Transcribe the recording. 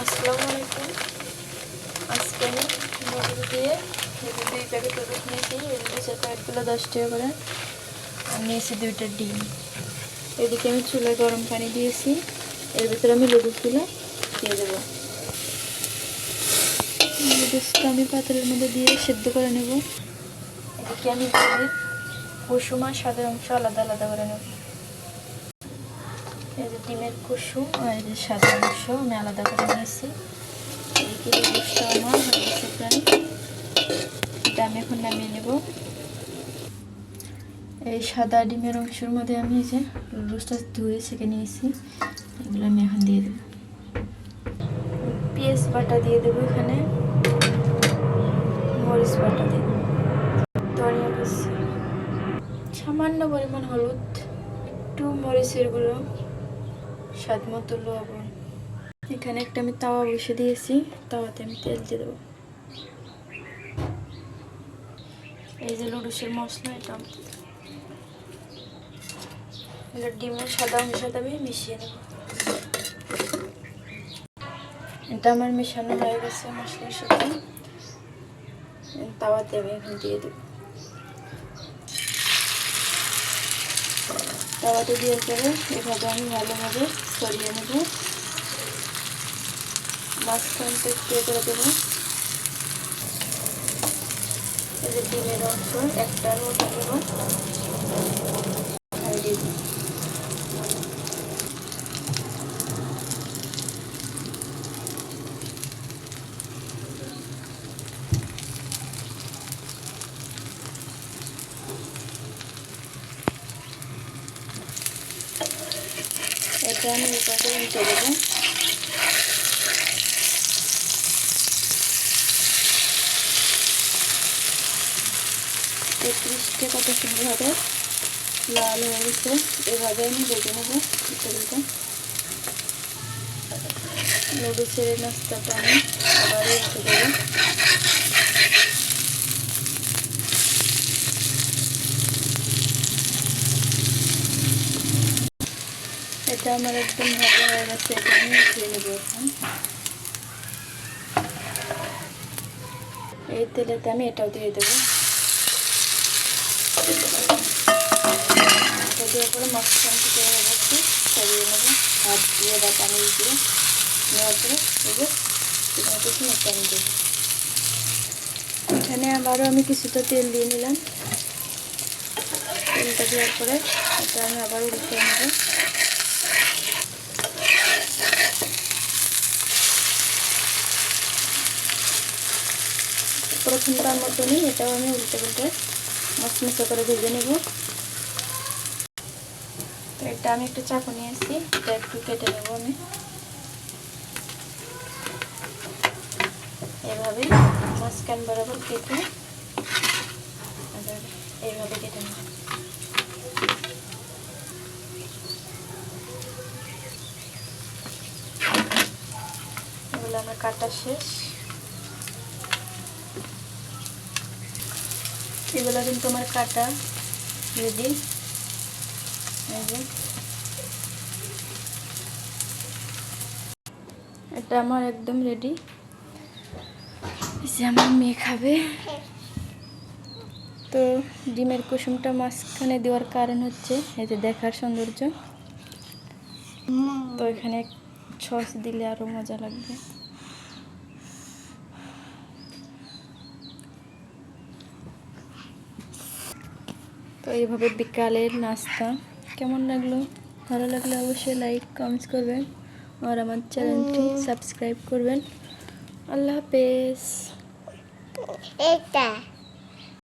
আসসালামু আলাইকুম। আজকে আমি মধু দিয়ে 2 প্যাকেট ওষুধ নিয়েছি। এর প্যাকেটগুলো 10 টাকা করে। আর নিয়েছি 2টা ডিম। এদিকে আমি চুলায় গরম পানি দিয়েছি। এর ভিতরে আমি লুডুসগুলো দিয়ে দেবো। লুডুসটা আমি পাত্রের মধ্যে দিয়ে সেদ্ধ করে নেব। এদিকে আমি কুসুম আর সাদা অংশ আলাদা আলাদা করে নেব। এই যে ডিমের কুসুম আর এই যে সাদা অংশ আমি আলাদা করে নিয়েছি। এদিকে লুডুসটা আমার হয়ে গেছে প্রায়। এটা আমি এখন নামিয়ে নেব। এই সাদা ডিমের অংশের মধ্যে আমি এই যে লুডুসটা ধুয়ে ছেঁকে নিয়েছি, এগুলো আমি এখন দিয়ে দেবো। পেঁয়াজ বাটা দিয়ে দেবো, এখানে মরিচ বাটা দিয়ে দেবো, ধনিয়া কুচি, সামান্য পরিমাণ হলুদ, একটু মরিচের গুঁড়ো, স্বাদ মতো লবণ। এখানে একটা আমি তাওয়া বসে দিয়েছি, তাওয়াতে আমি তেল দিয়ে দেবো। এই যে লুডুসের মশলা, এটা ডিমের সাদা অংশের সাথে আমি মিশিয়ে নেব। এটা আমার মেশানো হয়ে গেছে মশলার সাথে। তাওয়াতে আমি এখন দিয়ে দেব। তাওয়াতে দিয়ে পরে এভাবে আমি ভালোভাবে সরিয়ে নেব। মাঝখানটা একটু করে দেবো। এই যে ডিমের অংশ একটার মতো দেব, আর দিয়ে দেব। এটা আমি এটাকে উল্টে দেবো। এই ক্রিস্পে কত সুন্দরভাবে লাল হয়ে গেছে। এভাবে আমি ভেজে নেবো ভিতরটা। নুডলসের এই নাস্তাটা আমি আবার উল্টে দেবো। এটা আমার একদম ভালো হয়ে গেছে। এটা আমি উঠিয়ে নেবো এখন। এই তেলেতে আমি এটাও দিয়ে দেবো। এটা দেওয়ার পরে মাঝখান থেকে একটু সরিয়ে নেবো হাত দিয়ে বা পানি দিয়ে নেওয়ার পরে এবার এখানে কিছু পানি দেবো। এখানে আবারও আমি কিছুটা তেল দিয়ে নিলাম। তেলটা দেওয়ার পরে এটা আমি আবার উল্টে নেবো। প্রথমটার মতনই এটাও আমি উল্টে উল্টে মশমশা করে ভেজে নেব। তো এটা আমি একটু চাকু নিয়েছি, এটা একটু কেটে নেব আমি। এভাবে মাঝখান বরাবর কেটে এইভাবে কেটে নেব। এগুলো আমার কাটা শেষ। এগুলো কিন্তু আমার কাটা রেডি। এটা আমার একদম রেডি। যে আমার মেয়ে খাবে। তো ডিমের কুসুমটা মাঝখানে দেওয়ার কারণ হচ্ছে এই যে দেখার সৌন্দর্য। তো এখানে সস দিলে আরো মজা লাগবে। তো এইভাবে বিকালের নাস্তা কেমন লাগলো? ভালো লাগলে অবশ্যই লাইক কমেন্টস করবেন আর আমার চ্যানেলটি সাবস্ক্রাইব করবেন। আল্লাহ হাফেজ।